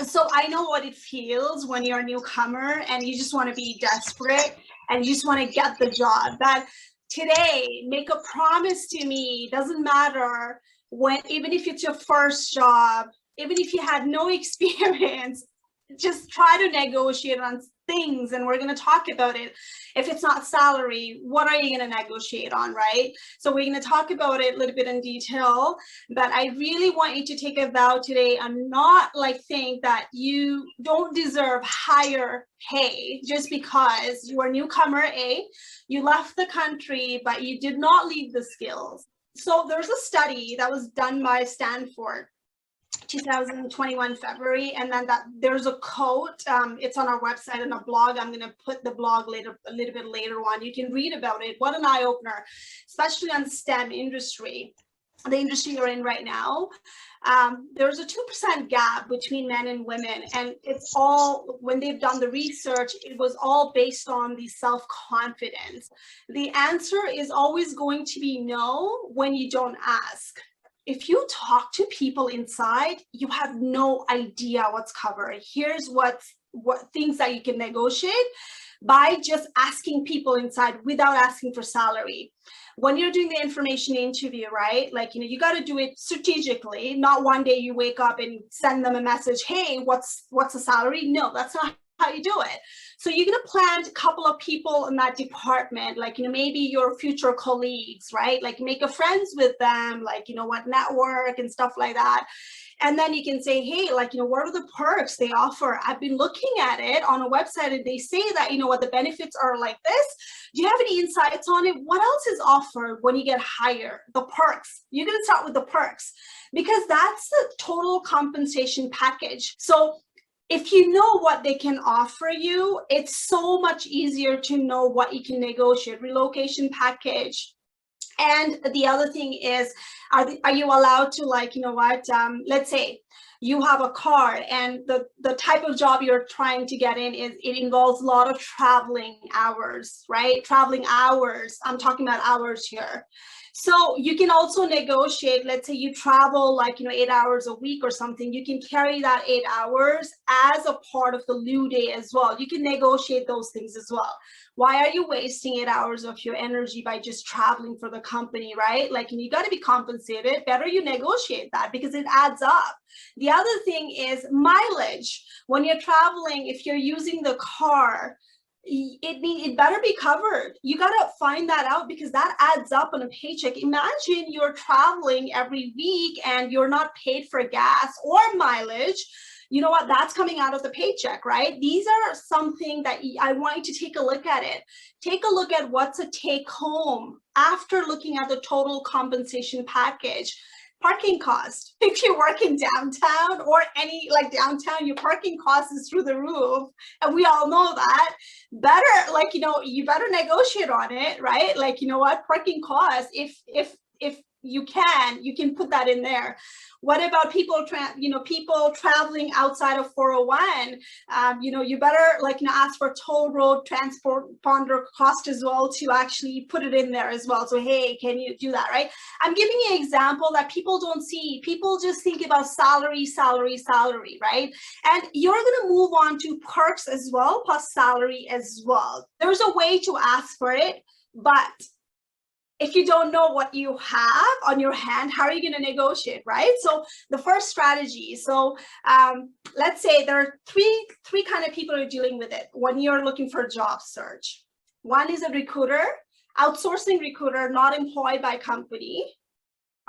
So I know what it feels when you're a newcomer and you just want to be desperate and you just want to get the job. That today, make a promise to me, doesn't matter when, even if it's your first job, even if you had no experience, just try to negotiate on things, and we're going to talk about it. If it's not salary, what are you going to negotiate on, right? So we're going to talk about it a little bit in detail, but I really want you to take a vow today and not like think that you don't deserve higher pay just because you are a newcomer. You left the country, but you did not leave the skills. So there's a study that was done by Stanford 2021 February, and then that there's a quote, it's on our website and a blog. I'm going to put the blog later, a little bit later on. You can read about it. What an eye-opener, especially on STEM industry, the industry you're in right now. There's a 2% gap between men and women, and it's all, when they've done the research, it was all based on the self-confidence. The answer is always going to be no when you don't ask. If you talk to people inside, you have no idea what's covered. Here's what things that you can negotiate by just asking people inside without asking for salary. When you're doing the information interview, right? Like, you got to do it strategically, not one day you wake up and send them a message, hey, what's the salary? No, that's not how you do it. So you're going to plant a couple of people in that department, like, maybe your future colleagues, right? Like, make a friends with them, like, what, network and stuff like that. And then you can say, hey, like, what are the perks they offer? I've been looking at it on a website and they say that, what the benefits are like this. Do you have any insights on it? What else is offered when you get hired? The perks. You're going to start with the perks because that's the total compensation package. So if you know what they can offer you, it's so much easier to know what you can negotiate. Relocation package. And the other thing is, are you allowed to, like, let's say you have a car and the type of job you're trying to get in is, it involves a lot of traveling hours, right? Traveling hours. I'm talking about hours here. So you can also negotiate, let's say you travel like, 8 hours a week or something, you can carry that 8 hours as a part of the lieu day as well. You can negotiate those things as well. Why are you wasting 8 hours of your energy by just traveling for the company, right? Like, you got to be compensated. Better you negotiate that because it adds up. The other thing is mileage. When you're traveling, if you're using the car, it better be covered. You got to find that out because that adds up on a paycheck. Imagine you're traveling every week and you're not paid for gas or mileage. You know what? That's coming out of the paycheck, right? These are something that I want you to take a look at it. Take a look at what's a take home after looking at the total compensation package. Parking cost. If you're working downtown or any, like downtown, your parking cost is through the roof. And we all know that. Better, like, you better negotiate on it, right? Like, what, parking costs, if you can put that in there. What about people traveling outside of 401? You better, like, ask for toll road transport ponder cost as well to actually put it in there as well. So, hey, can you do that, right? I'm giving you an example that people don't see. People just think about salary, right? And you're going to move on to perks as well, plus salary as well. There's a way to ask for it, but if you don't know what you have on your hand, how are you going to negotiate, right? So the first strategy. So let's say there are three kind of people who are dealing with it when you're looking for a job search. One is a recruiter, outsourcing recruiter, not employed by company.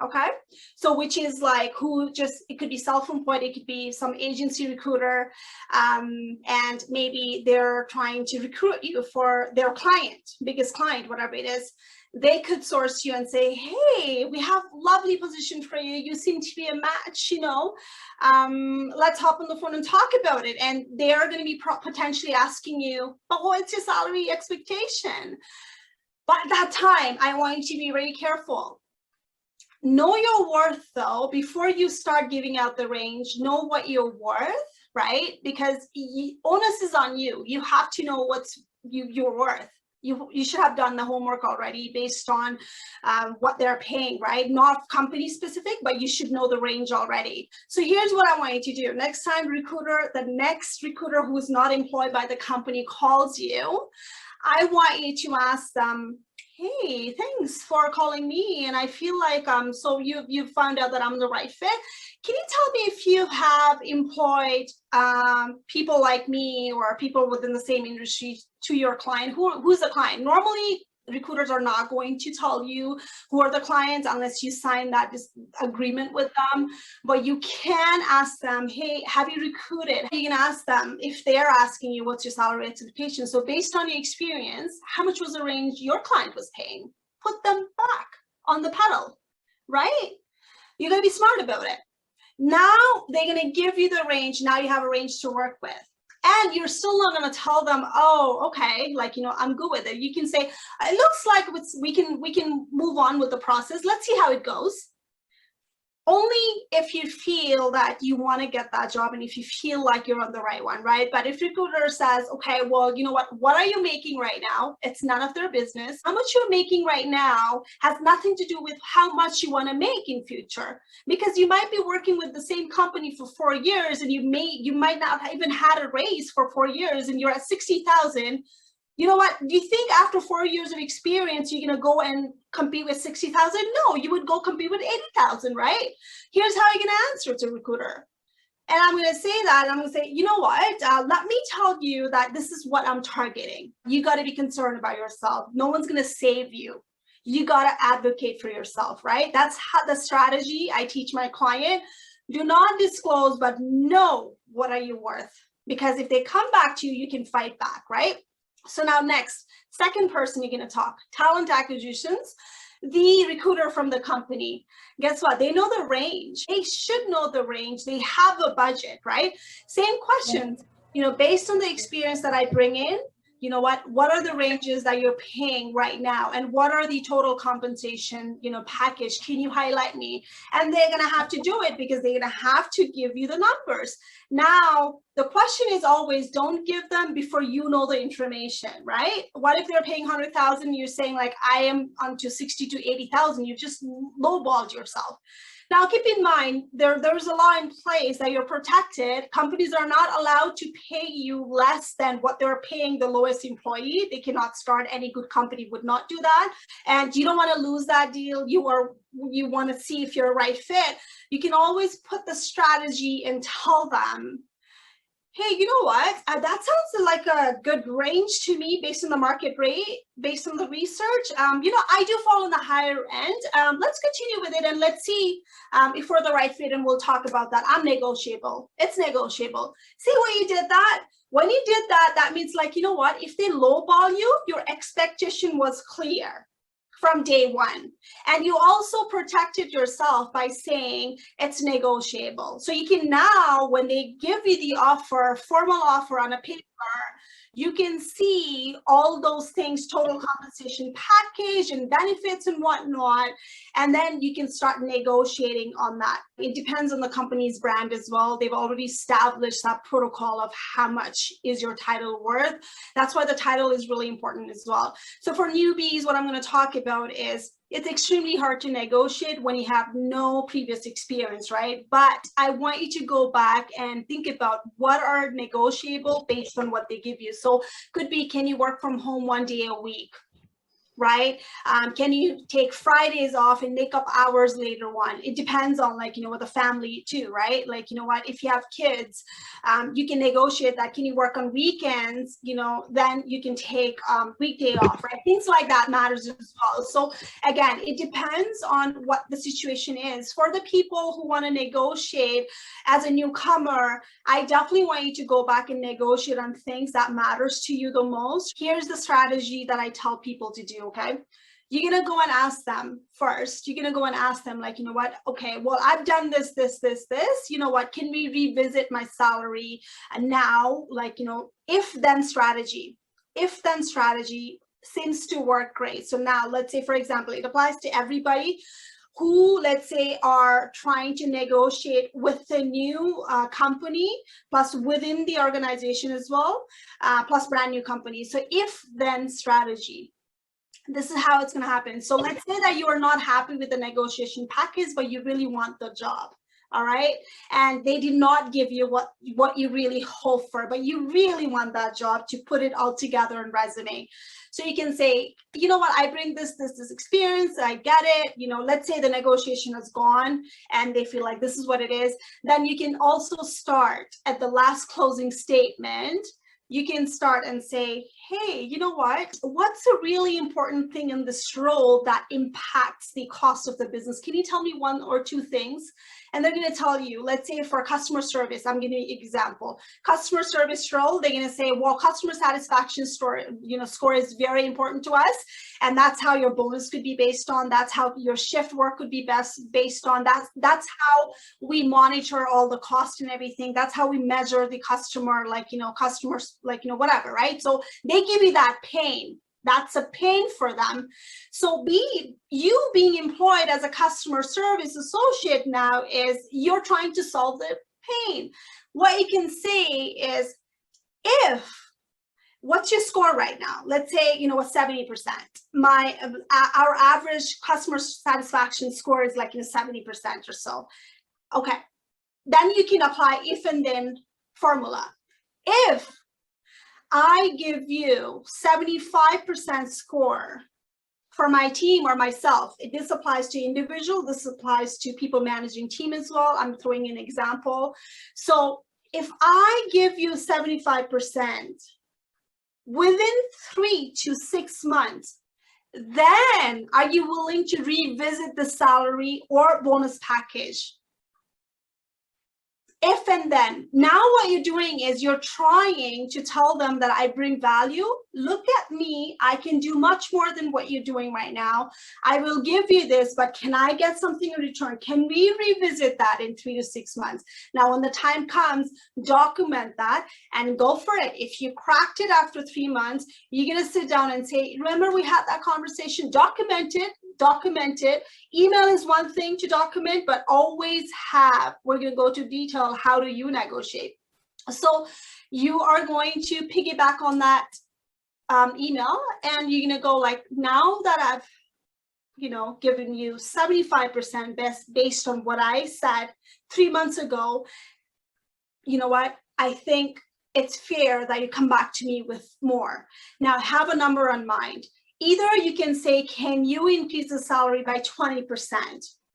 Okay, so which is like it could be self-employed, it could be some agency recruiter, and maybe they're trying to recruit you for their client, biggest client, whatever it is. They could source you and say, hey, we have lovely position for you. You seem to be a match, let's hop on the phone and talk about it. And they are going to be potentially asking you, but what's your salary expectation? But at that time, I want you to be very careful. Know your worth, though, before you start giving out the range. Know what you're worth, right? Because onus is on you. You have to know what's your worth. you should have done the homework already based on what they're paying, right? Not company specific, but you should know the range already. So here's what I want you to do. Next time the next recruiter who is not employed by the company calls you, I want you to ask them, hey, thanks for calling me. And I feel like, so you found out that I'm the right fit. Can you tell me if you have employed people like me or people within the same industry to your client? Who's the client? Normally, recruiters are not going to tell you who are the clients unless you sign that agreement with them. But you can ask them, hey, have you recruited? You can ask them if they're asking you what's your salary expectation. So based on your experience, how much was the range your client was paying? Put them back on the pedal, right? You're going to be smart about it. Now they're going to give you the range. Now you have a range to work with. And you're still not going to tell them, oh, okay, like, I'm good with it. You can say, it looks like we can move on with the process. Let's see how it goes. Only if you feel that you want to get that job and if you feel like you're on the right one, right? But if recruiter says, okay, well, you know what are you making right now? It's none of their business. How much you're making right now has nothing to do with how much you want to make in future, because you might be working with the same company for 4 years and you might not have even had a raise for 4 years and you're at 60,000. You know what? Do you think after 4 years of experience, you're going to go and compete with 60,000? No, you would go compete with 80,000, right? Here's how you're going to answer to a recruiter. And I'm going to say that, and I'm going to say, you know what? Let me tell you that this is what I'm targeting. You got to be concerned about yourself. No one's going to save you. You got to advocate for yourself, right? That's how the strategy I teach my client. Do not disclose, but know what are you worth. Because if they come back to you, you can fight back, right? So now next, second person you're going to talk, talent acquisitions, the recruiter from the company. Guess what? They know the range. They should know the range. They have a budget, right? Same questions, based on the experience that I bring in, what are the ranges that you're paying right now? And what are the total compensation, package? Can you highlight me? And they're going to have to do it because they're going to have to give you the numbers. Now, the question is always, don't give them before you know the information, right? What if they're paying 100,000? You're saying like, I am onto 60 to 80,000. You just lowballed yourself. Now, keep in mind, there's a law in place that you're protected. Companies are not allowed to pay you less than what they're paying the lowest employee. They cannot start. Any good company would not do that. And you don't want to lose that deal. You want to see if you're a right fit. You can always put the strategy and tell them, hey, you know what? That sounds like a good range to me based on the market rate, based on the research. I do fall on the higher end. Let's continue with it and let's see if we're the right fit, and we'll talk about that. I'm negotiable. It's negotiable. See what you did that? When you did that, that means like, you know what? If they lowball you, your expectation was clear from day one. And you also protected yourself by saying it's negotiable. So you can now, when they give you the offer, formal offer on a paper, you can see all those things, total compensation package and benefits and whatnot. And then you can start negotiating on that. It depends on the company's brand as well. They've already established that protocol of how much is your title worth. That's why the title is really important as well. So for newbies, what I'm going to talk about is it's extremely hard to negotiate when you have no previous experience, right? But I want you to go back and think about what are negotiable based on what they give you. So could be, can you work from home 1 day a week? Right? Can you take Fridays off and make up hours later on? It depends on with the family too, right? Like, if you have kids, you can negotiate that. Can you work on weekends? Then you can take weekday off, right? Things like that matters as well. So again, it depends on what the situation is. For the people who want to negotiate as a newcomer, I definitely want you to go back and negotiate on things that matters to you the most. Here's the strategy that I tell people to do. Okay, you're going to go and ask them first. You're going to go and ask them like, okay, well, I've done this. Can we revisit my salary? And now, if then strategy seems to work great. So now let's say, for example, it applies to everybody who, let's say, are trying to negotiate with the new company, plus within the organization as well, plus brand new company. So if then strategy. This is how it's going to happen. So let's say that you are not happy with the negotiation package, but you really want the job. All right. And they did not give you what you really hope for, but you really want that job to put it all together in resume. So you can say, you know what, I bring this experience, I get it. You know, let's say the negotiation is gone and they feel like this is what it is. Then you can also start at the last closing statement. You can start and say, hey, you know what's a really important thing in this role that impacts the cost of the business? Can you tell me one or two things? And they're going to tell you, let's say for customer service, I'm giving you an example. Customer service role, they're going to say, well, customer satisfaction score is very important to us. And that's how your bonus could be based on. That's how your shift work could be based on. That's how we monitor all the cost and everything. That's how we measure the customer, customers, whatever, right? So they give you that pain. That's a pain for them. So you being employed as a customer service associate now is you're trying to solve the pain. What you can say is, what's your score right now? Let's say, 70%. Our average customer satisfaction score is 70% or so. Okay. Then you can apply if and then formula. If I give you 75% score for my team or myself, this applies to individual, this applies to people managing team as well. I'm throwing an example. So if I give you 75% within 3 to 6 months, then are you willing to revisit the salary or bonus package? If and then. Now what you're doing is you're trying to tell them that I bring value. Look at me. I can do much more than what you're doing right now. I will give you this, but can I get something in return? Can we revisit that in 3 to 6 months? Now, when the time comes, document that and go for it. If you cracked it after 3 months, you're going to sit down and say, remember we had that conversation, document it. Email is one thing to document, but always we're going to go to detail, how do you negotiate? So you are going to piggyback on that email, and you're going to go now that I've given you 75% based on what I said 3 months ago, you know what, I think it's fair that you come back to me with more. Now have a number in mind. Either you can say, can you increase the salary by 20%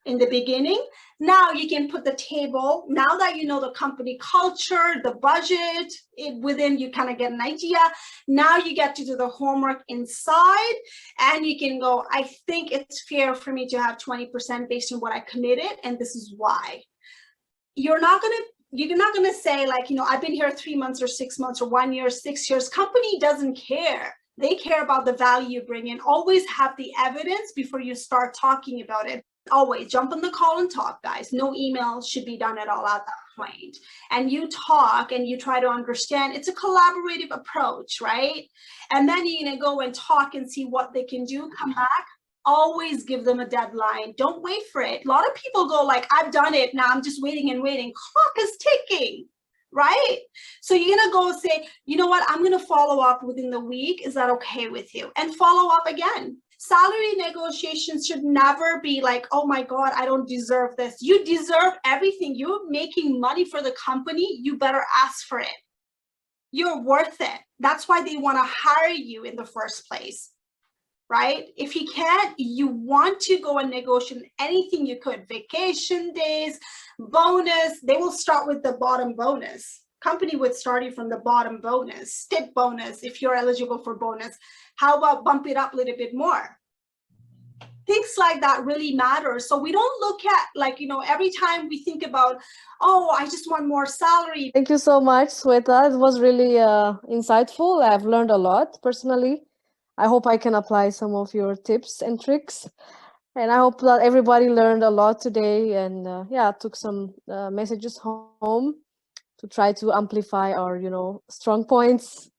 in the beginning? Now you can put the table, now that you know the company culture, the budget, within you kind of get an idea. Now you get to do the homework inside, and you can go, I think it's fair for me to have 20% based on what I committed, and this is why. You're not going to say I've been here 3 months or 6 months or 1 year, 6 years. Company doesn't care. They care about the value you bring in. Always have the evidence before you start talking about it. Always jump on the call and talk, guys. No email should be done at all at that point. And you talk and you try to understand. It's a collaborative approach, right? And then you're going to go and talk and see what they can do. Come back. Always give them a deadline. Don't wait for it. A lot of people go I've done it. Now I'm just waiting and waiting. Clock is ticking. Right? So you're going to go say, you know what, I'm going to follow up within the week. Is that okay with you? And follow up again. Salary negotiations should never be oh my God, I don't deserve this. You deserve everything. You're making money for the company. You better ask for it. You're worth it. That's why they want to hire you in the first place. Right? If you can't, you want to go and negotiate anything you could, vacation days, bonus, they will start with the bottom bonus. Company would start you from the bottom bonus, step bonus, if you're eligible for bonus. How about bump it up a little bit more? Things like that really matter. So we don't look at every time we think about, oh, I just want more salary. Thank you so much, Sweta. It was really insightful. I've learned a lot personally. I hope I can apply some of your tips and tricks. And I hope that everybody learned a lot today and took some messages home to try to amplify our, strong points